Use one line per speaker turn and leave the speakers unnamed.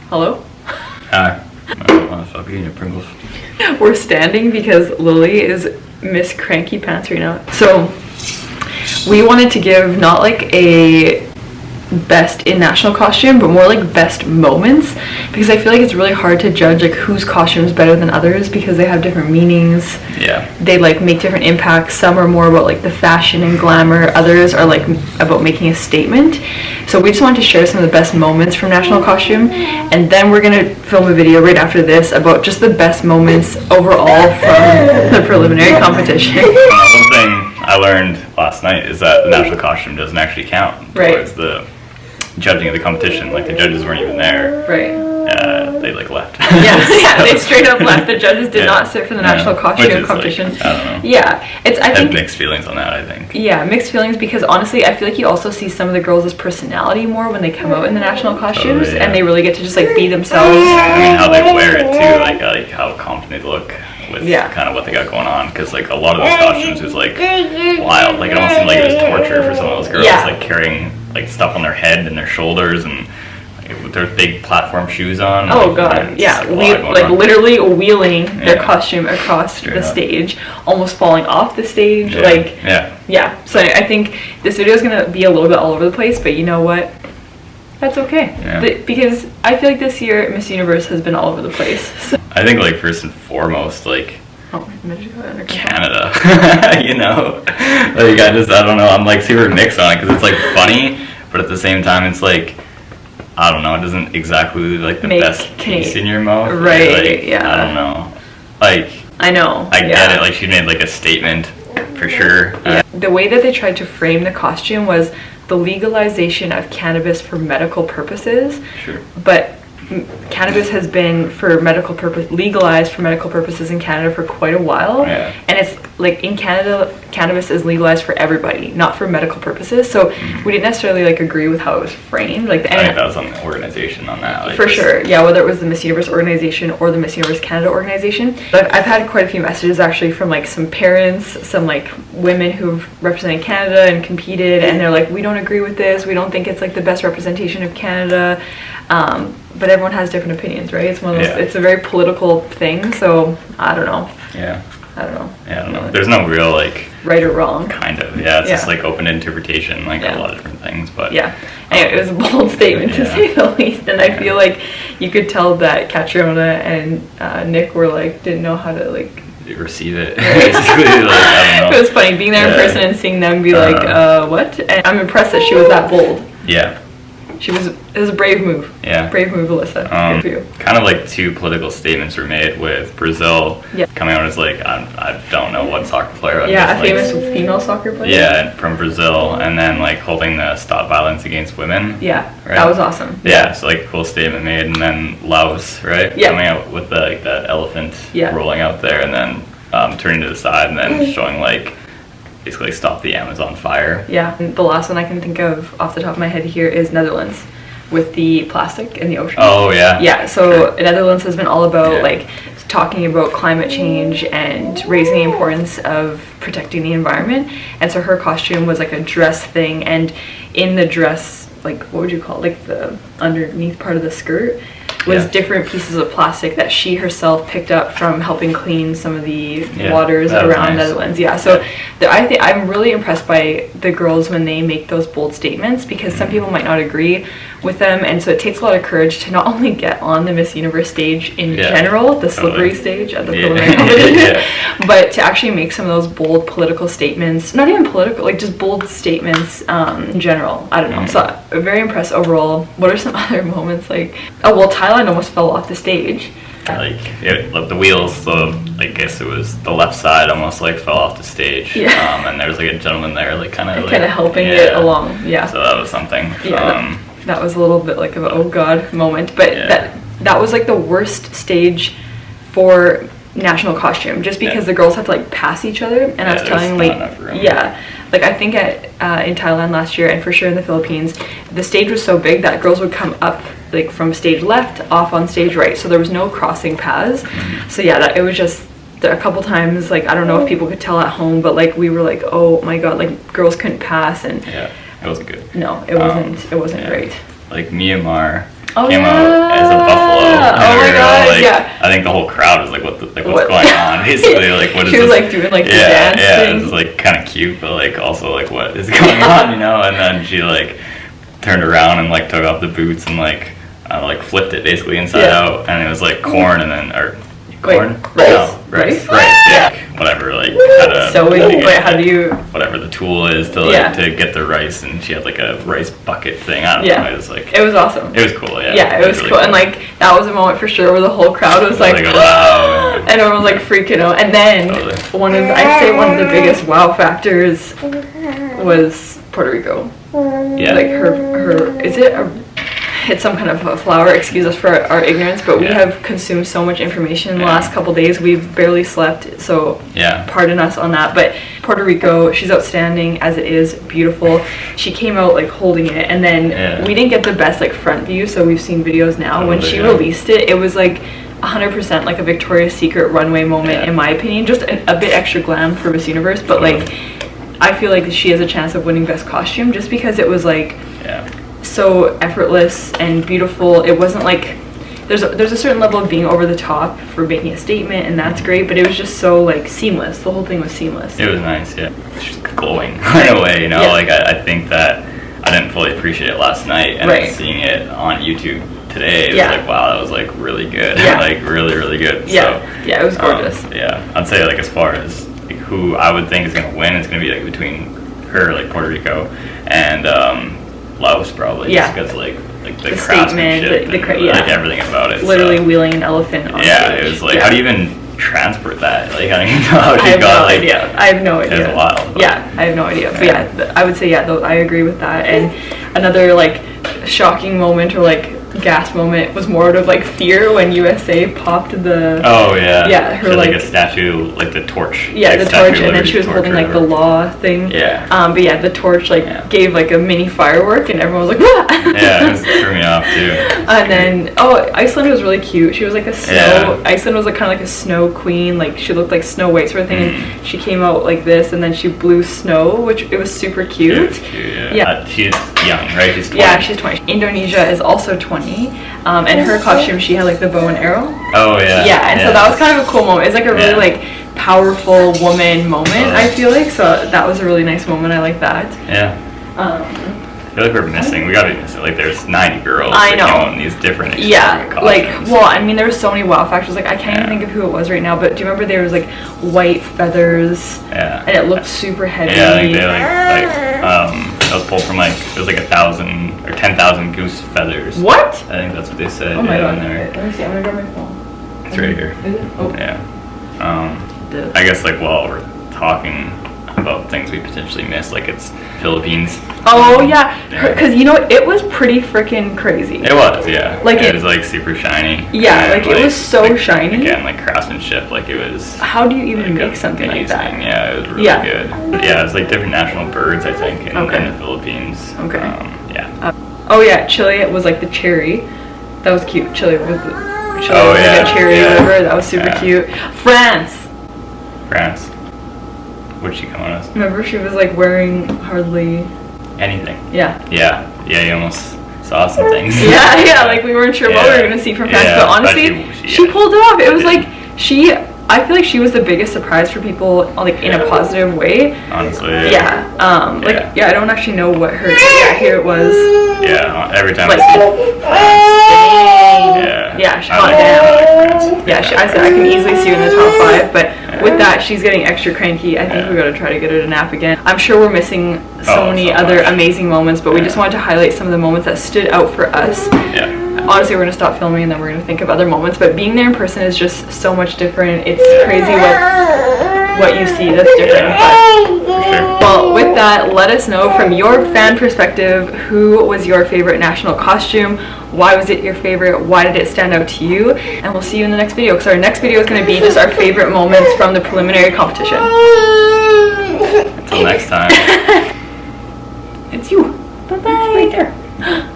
Hello?
Hi. I don't want to stop eating your Pringles.
We're standing because Lily is Miss Cranky Pants right now. So, we wanted to give not like a best in national costume, but more like best moments, because I feel like it's really hard to judge like whose costume is better than others because they have different meanings.
Yeah.
They like make different impacts. Some are more about like the fashion and glamour, others are like about making a statement. So we just wanted to share some of the best moments from national costume, and then we're gonna film a video right after this about just the best moments overall from the preliminary competition.
One thing I learned last night is that the national costume doesn't actually count towards the judging of the competition. Like, the judges weren't even there.
Right.
They like left.
Yeah, they straight up left. The judges did not sit for the national costume competition.
Like, I don't know.
Yeah, I think
mixed feelings on that, I think.
Yeah, mixed feelings, because honestly, I feel like you also see some of the girls' personality more when they come out in the national costumes,
Totally, yeah.
and they really get to just like be themselves.
I mean, how they wear it too, like how confident they look with kind of what they got going on. Because like a lot of those costumes is like wild. Like, it almost seemed like it was torture for some of those girls, like carrying like stuff on their head and their shoulders and with their big platform shoes on.
Oh god, yeah, like literally wheeling their costume across the stage, almost falling off the stage. Yeah. So I think this video is gonna be a little bit all over the place, but you know what? That's okay. But because I feel like this year Miss Universe has been all over the place. So.
I think like first and foremost, like Canada. You know, like I don't know. I'm like super mixed on it because it's like funny, but at the same time it's like, I don't know, it doesn't exactly like the best taste in your mouth.
Right,
like,
yeah.
I don't know. Like,
I know.
I get it, like she made like a statement for sure.
The way that they tried to frame the costume was the legalization of cannabis for medical purposes.
Sure.
But cannabis has been legalized for medical purposes in Canada for quite a while.
Yeah.
And it's like in Canada, cannabis is legalized for everybody, not for medical purposes. So we didn't necessarily like agree with how it was framed. Like,
I think that was on the organization on that. Like,
for sure, yeah. Whether it was the Miss Universe organization or the Miss Universe Canada organization. But I've had quite a few messages actually from like some parents, some like women who've represented Canada and competed, and they're like, we don't agree with this. We don't think it's like the best representation of Canada. But everyone has different opinions, right? It's one of those. It's a very political thing. So I don't know.
Yeah.
I don't know.
Yeah, I don't know. There's no real like
right or wrong.
Kind of. Yeah, it's just like open interpretation, like a lot of different things. But
anyway, it was a bold statement to say the least, and I feel like you could tell that Catriona and Nick were like didn't know how to like
receive it. Basically, like, I don't know.
It was funny being there in person and seeing them be like, what? And I'm impressed that she was that bold.
Yeah.
It was a brave move.
Yeah.
Brave move, Alyssa. Good for you.
Kind of like two political statements were made with Brazil coming out as like, I don't know what soccer player.
A famous female soccer player.
Yeah, from Brazil, and then like holding the Stop Violence Against Women.
Yeah, right? That was awesome.
Yeah, so like a cool statement made, and then Laos, right? Yeah. Coming out with like that elephant rolling out there, and then turning to the side, and then showing like, basically stop the Amazon fire.
Yeah, and the last one I can think of off the top of my head here is Netherlands with the plastic in the ocean.
Oh yeah.
Yeah, so Netherlands has been all about like talking about climate change and raising the importance of protecting the environment. And so her costume was like a dress thing, and in the dress, like what would you call it? Like the underneath part of the skirt was different pieces of plastic that she herself picked up from helping clean some of the waters around Netherlands. Yeah, so I think I'm really impressed by the girls when they make those bold statements, because some people might not agree with them, and so it takes a lot of courage to not only get on the Miss Universe stage in general, the slippery stage at the preliminary competition, but to actually make some of those bold political statements, not even political, like just bold statements in general. I don't know. So I'm very impressed overall. What are some other moments? Like, Thailand almost fell off the stage.
Like the wheels, I guess it was the left side almost like fell off the stage.
Yeah.
And there was like a gentleman there, like kind of
helping it along. Yeah.
So that was something.
Yeah. That was a little bit like of an oh god moment, but that was like the worst stage for national costume, just because the girls have to like pass each other, and I was telling like like I think in Thailand last year, and for sure in the Philippines, the stage was so big that girls would come up like from stage left off on stage right, so there was no crossing paths. So it was just a couple times, like I don't know if people could tell at home, but like we were like, oh my god, like girls couldn't pass, and
it wasn't good.
No, it wasn't. It wasn't great.
Like Myanmar came out as a
Oh my god,
like,
yeah.
I think the whole crowd was like, what's going on? Basically, like, what is
she was
this?
like doing like the dance thing.
It was like kind of cute, but like also like what is going on, And then she like turned around and like took off the boots and like flipped it basically inside out, and it was like corn and then corn?
Rice.
No, rice. Whatever, like
how do you
whatever the tool is to to get the rice, and she had like a rice bucket thing. I don't know. It was like,
it was awesome.
It was cool,
Yeah, it was really cool. And like that was a moment for sure where the whole crowd was like
wow.
And everyone was like freaking out. And then I'd say one of the biggest wow factors was Puerto Rico.
Yeah.
Like her it's some kind of a flower, excuse us for our ignorance, but we have consumed so much information in the last couple days. We've barely slept, so pardon us on that. But Puerto Rico, she's outstanding as it is, beautiful. She came out like holding it, and then we didn't get the best like front view, so we've seen videos now. When she released it, it was like 100% like a Victoria's Secret runway moment in my opinion. Just a bit extra glam for Miss Universe, but like I feel like she has a chance of winning best costume just because it was like so effortless and beautiful. It wasn't like there's a certain level of being over the top for making a statement, and that's great, but it was just so like seamless. The whole thing was seamless.
It was nice. She's glowing in a way, like I think that I didn't fully appreciate it last night, and then seeing it on YouTube today, it was like, wow, that was like really good. Like really, really good.
It was gorgeous.
I'd say like as far as like, who I would think is gonna win, it's gonna be like between her, like Puerto Rico, and Laos probably. Just because like the craftsmanship, like everything about it.
Literally wheeling an elephant on stage.
It was like, how do you even transport that? Like, I don't even know how she got like.
I have no idea.
It was wild.
I have no idea. But I would say I agree with that. And another like shocking moment or like gasp moment was more out of like fear when USA popped the her like a statue, like the torch, the torch, and then she was holding like the law thing, but the torch like gave like a mini firework, and everyone was like, what?
It threw me off too.
And then Iceland was really cute. She was like a snow Iceland was like kind of like a snow queen, like she looked like Snow White sort of thing, and she came out like this, and then she blew snow, which it was super cute.
It was cute, she's young, right? She's 20.
Yeah, she's 20. Indonesia is also 20. And her costume, she had like the bow and arrow. And so that was kind of a cool moment. It's like a really like powerful woman moment, I feel like. So that was a really nice moment. I like that.
I feel like we're missing. We gotta be missing. Like, there's 90 girls.
I know.
That came out in these different costumes.
I mean, there were so many wow factors. Like, I can't even think of who it was right now. But do you remember there was like white feathers? And it looked super heavy.
I think they that was pulled from like, it was like 1,000 or 10,000 goose feathers.
What?
I think that's what they said.
Oh my god.
There.
Let me see. I'm gonna grab my phone.
It's right here.
Is it? Oh.
I guess like while we're talking about things we potentially missed, like it's Philippines.
Oh yeah, because you know it was pretty freaking crazy.
It was, like it was like super shiny.
Yeah, like it was so shiny.
Again, like craftsmanship, like it was.
How do you even make something like that?
Yeah, it was really good. But it's like different national birds, I think, in the Philippines. Oh yeah, Chile was like the cherry. That was cute. Chile was the cherry or whatever. That was super cute. France. What'd she come on us? Remember, she was like wearing hardly anything.
Yeah,
you almost saw some things.
Like we weren't sure what we were gonna see from France, but honestly, she pulled it off. It was like I feel like she was the biggest surprise for people, like in a positive way.
Honestly.
I don't actually know what her. Here it was.
Every time
like,
I
see. She hot damn. I said I can easily see her in the top 5, but with that, she's getting extra cranky. I think we gotta try to get her to nap again. I'm sure we're missing so many other amazing moments, but we just wanted to highlight some of the moments that stood out for us. Honestly, we're gonna stop filming and then we're gonna think of other moments, but being there in person is just so much different. It's crazy what you see that's different. But, well, with that, let us know from your fan perspective, who was your favorite national costume? Why was it your favorite? Why did it stand out to you? And we'll see you in the next video, because our next video is going to be just our favorite moments from the preliminary competition.
Until next time.
It's you. Bye-bye. It's right there.